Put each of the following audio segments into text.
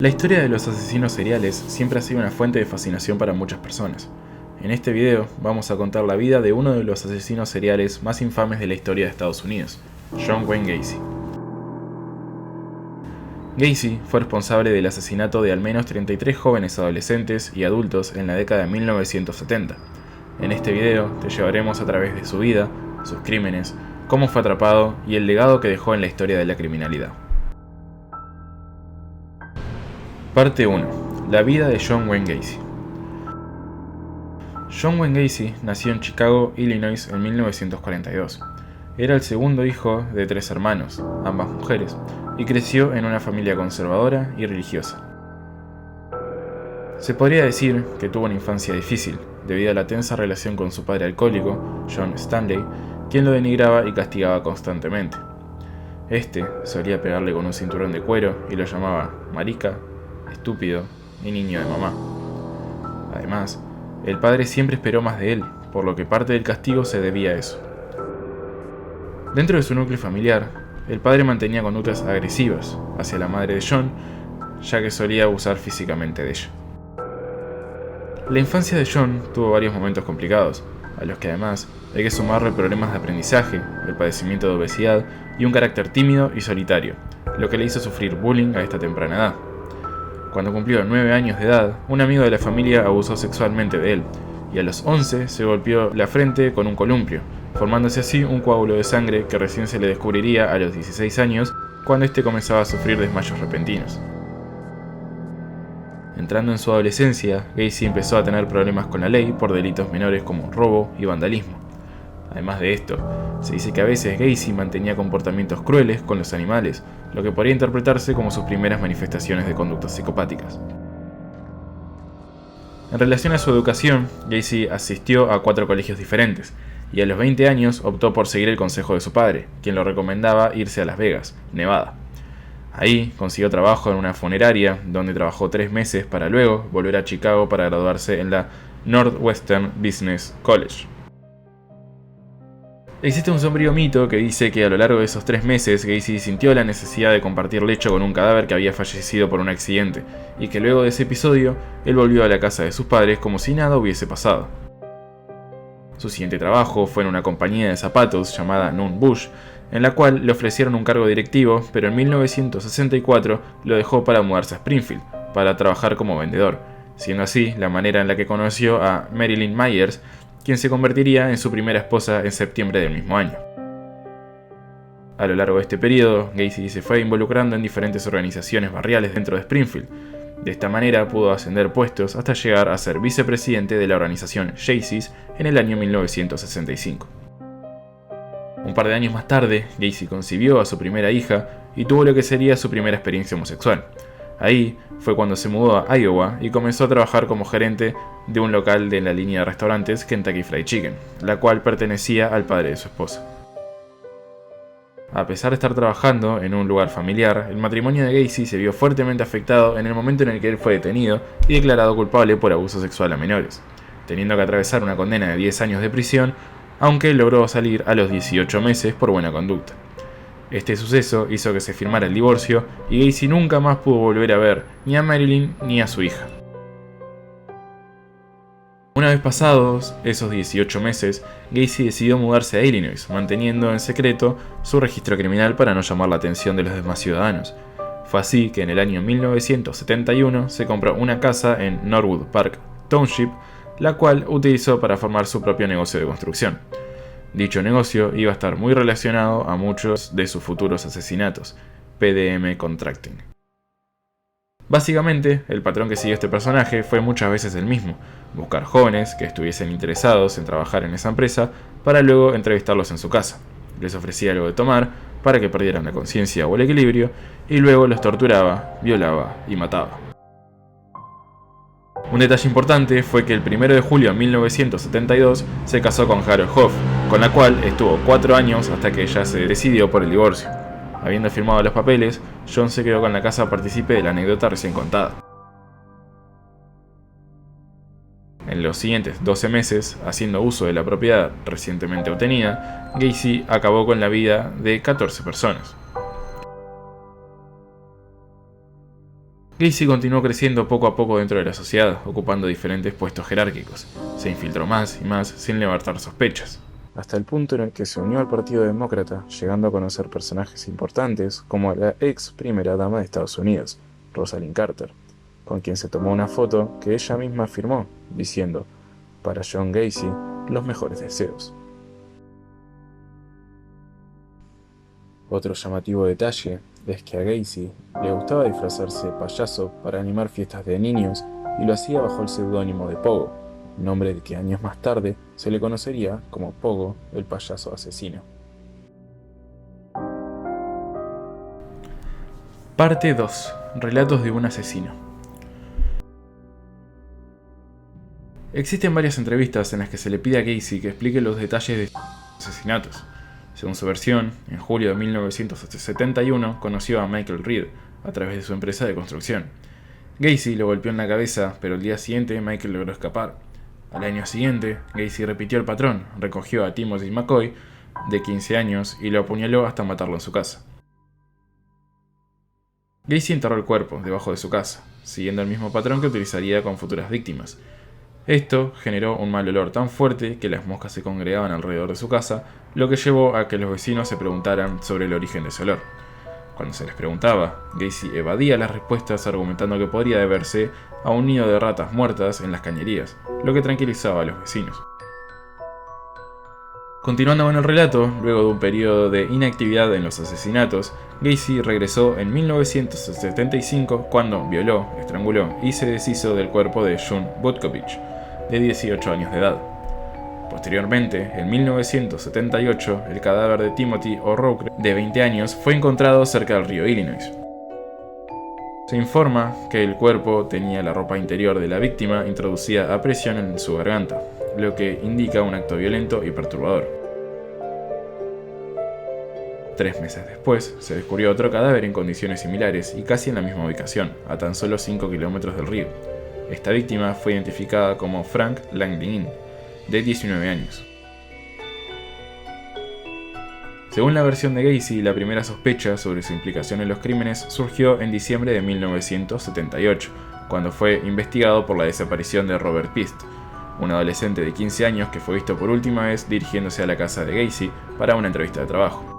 La historia de los asesinos seriales siempre ha sido una fuente de fascinación para muchas personas. En este video vamos a contar la vida de uno de los asesinos seriales más infames de la historia de Estados Unidos, John Wayne Gacy. Gacy fue responsable del asesinato de al menos 33 jóvenes adolescentes y adultos en la década de 1970. En este video te llevaremos a través de su vida, sus crímenes, cómo fue atrapado y el legado que dejó en la historia de la criminalidad. Parte 1. La vida de John Wayne Gacy. John Wayne Gacy nació en Chicago, Illinois en 1942. Era el segundo hijo de 3 hermanos, ambas mujeres, y creció en una familia conservadora y religiosa. Se podría decir que tuvo una infancia difícil, debido a la tensa relación con su padre alcohólico, John Stanley, quien lo denigraba y castigaba constantemente. Este solía pegarle con un cinturón de cuero y lo llamaba marica, estúpido y niño de mamá. Además, el padre siempre esperó más de él, por lo que parte del castigo se debía a eso. Dentro de su núcleo familiar, el padre mantenía conductas agresivas hacia la madre de John, ya que solía abusar físicamente de ella. La infancia de John tuvo varios momentos complicados, a los que además hay que sumarle problemas de aprendizaje, el padecimiento de obesidad y un carácter tímido y solitario, lo que le hizo sufrir bullying a esta temprana edad. Cuando cumplió 9 años de edad, un amigo de la familia abusó sexualmente de él, y a los 11 se golpeó la frente con un columpio, formándose así un coágulo de sangre que recién se le descubriría a los 16 años, cuando este comenzaba a sufrir desmayos repentinos. Entrando en su adolescencia, Gacy empezó a tener problemas con la ley por delitos menores como robo y vandalismo. Además de esto, se dice que a veces Gacy mantenía comportamientos crueles con los animales, lo que podría interpretarse como sus primeras manifestaciones de conductas psicopáticas. En relación a su educación, Gacy asistió a 4 colegios diferentes, y a los 20 años optó por seguir el consejo de su padre, quien lo recomendaba irse a Las Vegas, Nevada. Ahí consiguió trabajo en una funeraria, donde trabajó 3 meses para luego volver a Chicago para graduarse en la Northwestern Business College. Existe un sombrío mito que dice que a lo largo de esos 3 meses Gacy sintió la necesidad de compartir lecho con un cadáver que había fallecido por un accidente, y que luego de ese episodio, él volvió a la casa de sus padres como si nada hubiese pasado. Su siguiente trabajo fue en una compañía de zapatos llamada Nunn Bush, en la cual le ofrecieron un cargo directivo, pero en 1964 lo dejó para mudarse a Springfield, para trabajar como vendedor, siendo así la manera en la que conoció a Marilyn Myers, quien se convertiría en su primera esposa en septiembre del mismo año. A lo largo de este periodo, Gacy se fue involucrando en diferentes organizaciones barriales dentro de Springfield. De esta manera pudo ascender puestos hasta llegar a ser vicepresidente de la organización Jaycees en el año 1965. Un par de años más tarde, Gacy concibió a su primera hija y tuvo lo que sería su primera experiencia homosexual. Ahí fue cuando se mudó a Iowa y comenzó a trabajar como gerente de un local de la línea de restaurantes Kentucky Fried Chicken, la cual pertenecía al padre de su esposa. A pesar de estar trabajando en un lugar familiar, el matrimonio de Gacy se vio fuertemente afectado en el momento en el que él fue detenido y declarado culpable por abuso sexual a menores, teniendo que atravesar una condena de 10 años de prisión, aunque logró salir a los 18 meses por buena conducta. Este suceso hizo que se firmara el divorcio y Gacy nunca más pudo volver a ver ni a Marilyn ni a su hija. Una vez pasados esos 18 meses, Gacy decidió mudarse a Illinois, manteniendo en secreto su registro criminal para no llamar la atención de los demás ciudadanos. Fue así que en el año 1971 se compró una casa en Norwood Park Township, la cual utilizó para formar su propio negocio de construcción. Dicho negocio iba a estar muy relacionado a muchos de sus futuros asesinatos, PDM Contracting. Básicamente, el patrón que siguió este personaje fue muchas veces el mismo: buscar jóvenes que estuviesen interesados en trabajar en esa empresa para luego entrevistarlos en su casa. Les ofrecía algo de tomar para que perdieran la conciencia o el equilibrio y luego los torturaba, violaba y mataba. Un detalle importante fue que el 1 de julio de 1972 se casó con Harold Hoff, con la cual estuvo 4 años hasta que ella se decidió por el divorcio. Habiendo firmado los papeles, John se quedó con la casa partícipe de la anécdota recién contada. En los siguientes 12 meses, haciendo uso de la propiedad recientemente obtenida, Gacy acabó con la vida de 14 personas. Gacy continuó creciendo poco a poco dentro de la sociedad, ocupando diferentes puestos jerárquicos. Se infiltró más y más sin levantar sospechas, hasta el punto en el que se unió al Partido Demócrata, llegando a conocer personajes importantes como la ex primera dama de Estados Unidos, Rosalynn Carter, con quien se tomó una foto que ella misma firmó, diciendo: "Para John Gacy, los mejores deseos". Otro llamativo detalle es que a Gacy le gustaba disfrazarse de payaso para animar fiestas de niños y lo hacía bajo el seudónimo de Pogo, nombre que años más tarde se le conocería como Pogo, el payaso asesino. Parte 2. Relatos de un asesino. Existen varias entrevistas en las que se le pide a Gacy que explique los detalles de sus asesinatos. Según su versión, en julio de 1971 conoció a Michael Reed a través de su empresa de construcción. Gacy lo golpeó en la cabeza, pero el día siguiente Michael logró escapar. Al año siguiente, Gacy repitió el patrón, recogió a Timothy McCoy, de 15 años, y lo apuñaló hasta matarlo en su casa. Gacy enterró el cuerpo debajo de su casa, siguiendo el mismo patrón que utilizaría con futuras víctimas. Esto generó un mal olor tan fuerte que las moscas se congregaban alrededor de su casa, lo que llevó a que los vecinos se preguntaran sobre el origen de ese olor. Cuando se les preguntaba, Gacy evadía las respuestas argumentando que podría deberse a un nido de ratas muertas en las cañerías, lo que tranquilizaba a los vecinos. Continuando con el relato, luego de un periodo de inactividad en los asesinatos, Gacy regresó en 1975 cuando violó, estranguló y se deshizo del cuerpo de June Butkovich, de 18 años de edad. Posteriormente, en 1978, el cadáver de Timothy O'Rourke, de 20 años, fue encontrado cerca del río Illinois. Se informa que el cuerpo tenía la ropa interior de la víctima introducida a presión en su garganta, lo que indica un acto violento y perturbador. 3 meses después, se descubrió otro cadáver en condiciones similares y casi en la misma ubicación, a tan solo 5 kilómetros del río. Esta víctima fue identificada como Frank Langdon, de 19 años. Según la versión de Gacy, la primera sospecha sobre su implicación en los crímenes surgió en diciembre de 1978, cuando fue investigado por la desaparición de Robert Pist, un adolescente de 15 años que fue visto por última vez dirigiéndose a la casa de Gacy para una entrevista de trabajo.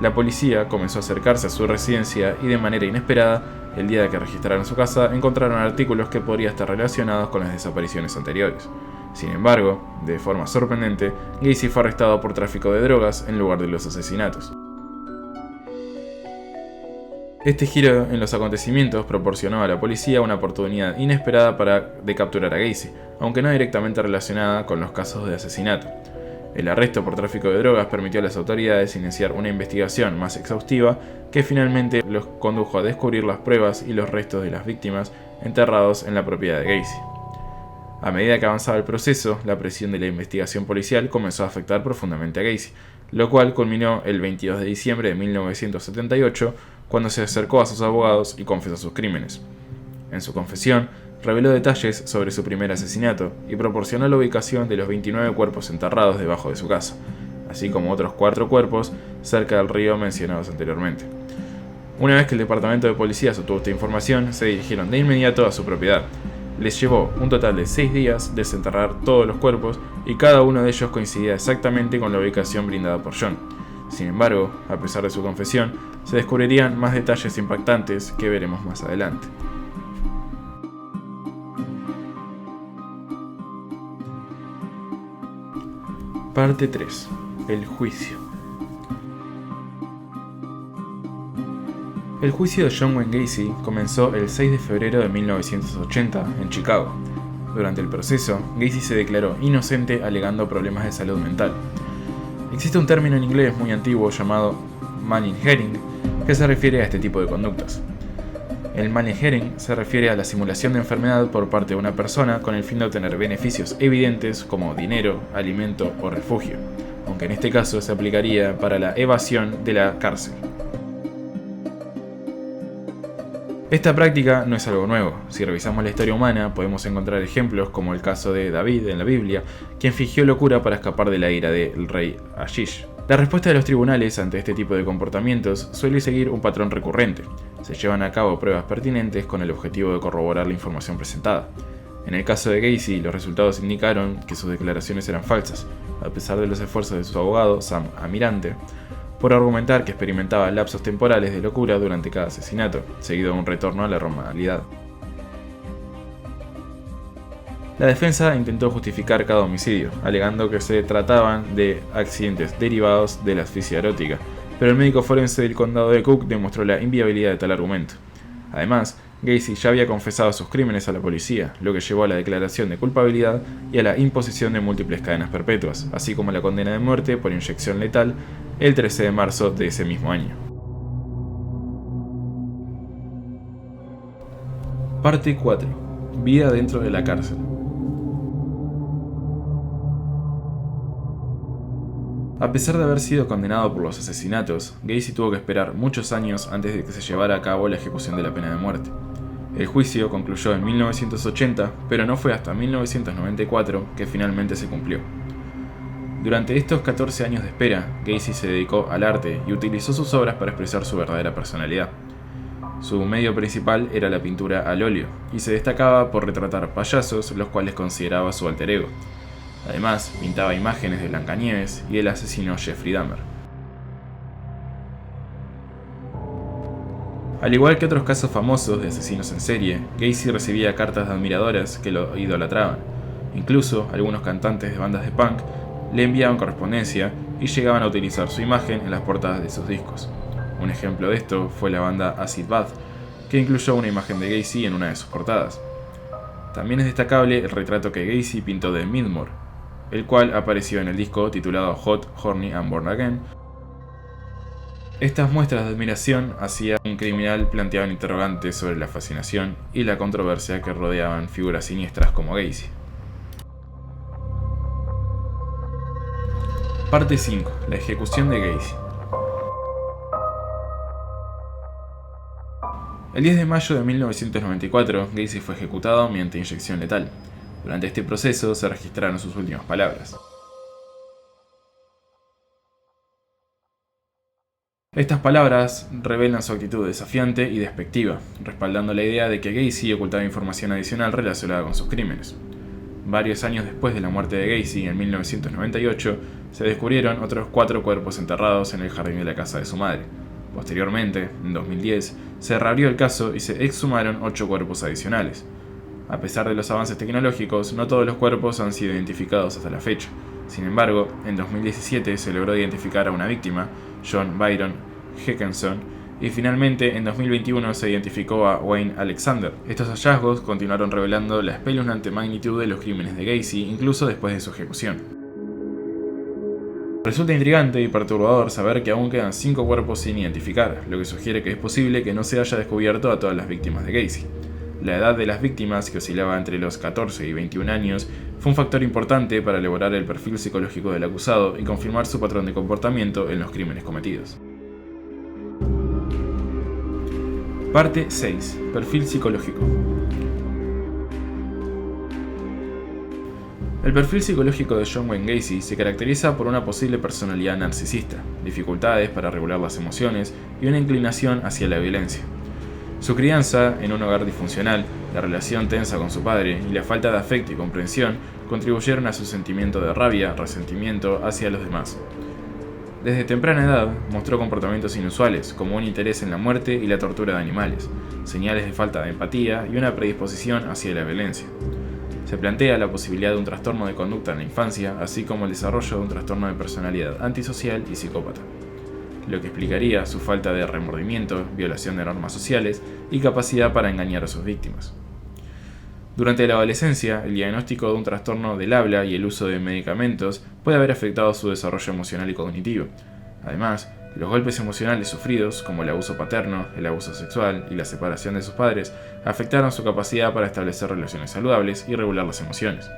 La policía comenzó a acercarse a su residencia y de manera inesperada, el día de que registraron su casa, encontraron artículos que podrían estar relacionados con las desapariciones anteriores. Sin embargo, de forma sorprendente, Gacy fue arrestado por tráfico de drogas en lugar de los asesinatos. Este giro en los acontecimientos proporcionó a la policía una oportunidad inesperada de capturar a Gacy, aunque no directamente relacionada con los casos de asesinato. El arresto por tráfico de drogas permitió a las autoridades iniciar una investigación más exhaustiva que finalmente los condujo a descubrir las pruebas y los restos de las víctimas enterrados en la propiedad de Gacy. A medida que avanzaba el proceso, la presión de la investigación policial comenzó a afectar profundamente a Gacy, lo cual culminó el 22 de diciembre de 1978, cuando se acercó a sus abogados y confesó sus crímenes. En su confesión, reveló detalles sobre su primer asesinato y proporcionó la ubicación de los 29 cuerpos enterrados debajo de su casa, así como otros 4 cuerpos cerca del río mencionados anteriormente. Una vez que el departamento de policía obtuvo esta información, se dirigieron de inmediato a su propiedad. Les llevó un total de 6 días desenterrar todos los cuerpos y cada uno de ellos coincidía exactamente con la ubicación brindada por John. Sin embargo, a pesar de su confesión, se descubrirían más detalles impactantes que veremos más adelante. Parte 3. El juicio. El juicio de John Wayne Gacy comenzó el 6 de febrero de 1980 en Chicago. Durante el proceso, Gacy se declaró inocente alegando problemas de salud mental. Existe un término en inglés muy antiguo llamado money-heading que se refiere a este tipo de conductas. El money-heading se refiere a la simulación de enfermedad por parte de una persona con el fin de obtener beneficios evidentes como dinero, alimento o refugio, aunque en este caso se aplicaría para la evasión de la cárcel. Esta práctica no es algo nuevo. Si revisamos la historia humana, podemos encontrar ejemplos como el caso de David en la Biblia, quien fingió locura para escapar de la ira del rey Ashish. La respuesta de los tribunales ante este tipo de comportamientos suele seguir un patrón recurrente. Se llevan a cabo pruebas pertinentes con el objetivo de corroborar la información presentada. En el caso de Gacy, los resultados indicaron que sus declaraciones eran falsas, a pesar de los esfuerzos de su abogado, Sam Amirante, por argumentar que experimentaba lapsos temporales de locura durante cada asesinato, seguido de un retorno a la normalidad. La defensa intentó justificar cada homicidio, alegando que se trataban de accidentes derivados de la asfixia erótica, pero el médico forense del condado de Cook demostró la inviabilidad de tal argumento. Además, Gacy ya había confesado sus crímenes a la policía, lo que llevó a la declaración de culpabilidad y a la imposición de múltiples cadenas perpetuas, así como la condena de muerte por inyección letal el 13 de marzo de ese mismo año. Parte 4. Vida dentro de la cárcel. A pesar de haber sido condenado por los asesinatos, Gacy tuvo que esperar muchos años antes de que se llevara a cabo la ejecución de la pena de muerte. El juicio concluyó en 1980, pero no fue hasta 1994 que finalmente se cumplió. Durante estos 14 años de espera, Gacy se dedicó al arte y utilizó sus obras para expresar su verdadera personalidad. Su medio principal era la pintura al óleo, y se destacaba por retratar payasos, los cuales consideraba su alter ego. Además, pintaba imágenes de Blancanieves y del asesino Jeffrey Dahmer. Al igual que otros casos famosos de asesinos en serie, Gacy recibía cartas de admiradoras que lo idolatraban. Incluso, algunos cantantes de bandas de punk le enviaban correspondencia y llegaban a utilizar su imagen en las portadas de sus discos. Un ejemplo de esto fue la banda Acid Bath, que incluyó una imagen de Gacy en una de sus portadas. También es destacable el retrato que Gacy pintó de Midmore, el cual apareció en el disco titulado Hot, Horny and Born Again. Estas muestras de admiración hacia un criminal planteaban interrogantes sobre la fascinación y la controversia que rodeaban figuras siniestras como Gacy. Parte 5. La ejecución de Gacy. El 10 de mayo de 1994, Gacy fue ejecutado mediante inyección letal. Durante este proceso se registraron sus últimas palabras. Estas palabras revelan su actitud desafiante y despectiva, respaldando la idea de que Gacy ocultaba información adicional relacionada con sus crímenes. Varios años después de la muerte de Gacy, en 1998, se descubrieron otros 4 cuerpos enterrados en el jardín de la casa de su madre. Posteriormente, en 2010, se reabrió el caso y se exhumaron 8 cuerpos adicionales. A pesar de los avances tecnológicos, no todos los cuerpos han sido identificados hasta la fecha. Sin embargo, en 2017 se logró identificar a una víctima, John Byron Heckenson, y finalmente en 2021 se identificó a Wayne Alexander. Estos hallazgos continuaron revelando la espeluznante magnitud de los crímenes de Gacy, incluso después de su ejecución. Resulta intrigante y perturbador saber que aún quedan 5 cuerpos sin identificar, lo que sugiere que es posible que no se haya descubierto a todas las víctimas de Gacy. La edad de las víctimas, que oscilaba entre los 14 y 21 años, fue un factor importante para elaborar el perfil psicológico del acusado y confirmar su patrón de comportamiento en los crímenes cometidos. Parte 6. Perfil psicológico. El perfil psicológico de John Wayne Gacy se caracteriza por una posible personalidad narcisista, dificultades para regular las emociones y una inclinación hacia la violencia. Su crianza en un hogar disfuncional, la relación tensa con su padre y la falta de afecto y comprensión contribuyeron a su sentimiento de rabia, resentimiento hacia los demás. Desde temprana edad mostró comportamientos inusuales, como un interés en la muerte y la tortura de animales, señales de falta de empatía y una predisposición hacia la violencia. Se plantea la posibilidad de un trastorno de conducta en la infancia, así como el desarrollo de un trastorno de personalidad antisocial y psicópata, lo que explicaría su falta de remordimiento, violación de normas sociales y capacidad para engañar a sus víctimas. Durante la adolescencia, el diagnóstico de un trastorno del habla y el uso de medicamentos puede haber afectado su desarrollo emocional y cognitivo. Además, los golpes emocionales sufridos, como el abuso paterno, el abuso sexual y la separación de sus padres, afectaron su capacidad para establecer relaciones saludables y regular las emociones.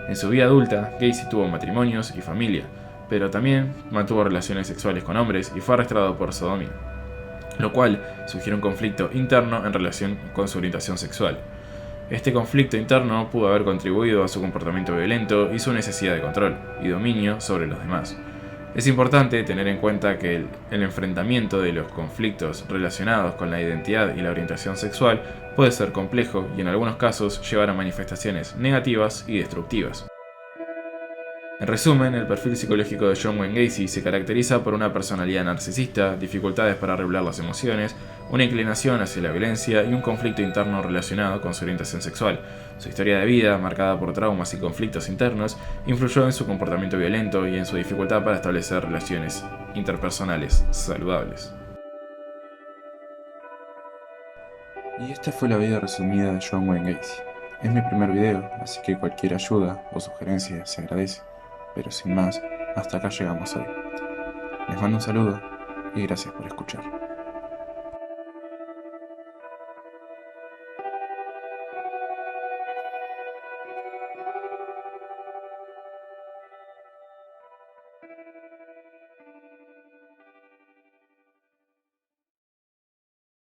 En su vida adulta, Gacy tuvo matrimonios y familia, pero también mantuvo relaciones sexuales con hombres y fue arrestado por sodomía, lo cual sugiere un conflicto interno en relación con su orientación sexual. Este conflicto interno pudo haber contribuido a su comportamiento violento y su necesidad de control y dominio sobre los demás. Es importante tener en cuenta que el enfrentamiento de los conflictos relacionados con la identidad y la orientación sexual puede ser complejo y en algunos casos llevar a manifestaciones negativas y destructivas. En resumen, el perfil psicológico de John Wayne Gacy se caracteriza por una personalidad narcisista, dificultades para regular las emociones, una inclinación hacia la violencia y un conflicto interno relacionado con su orientación sexual. Su historia de vida, marcada por traumas y conflictos internos, influyó en su comportamiento violento y en su dificultad para establecer relaciones interpersonales saludables. Y esta fue la vida resumida de John Wayne Gacy. Es mi primer video, así que cualquier ayuda o sugerencia se agradece. Pero sin más, hasta acá llegamos hoy. Les mando un saludo y gracias por escuchar.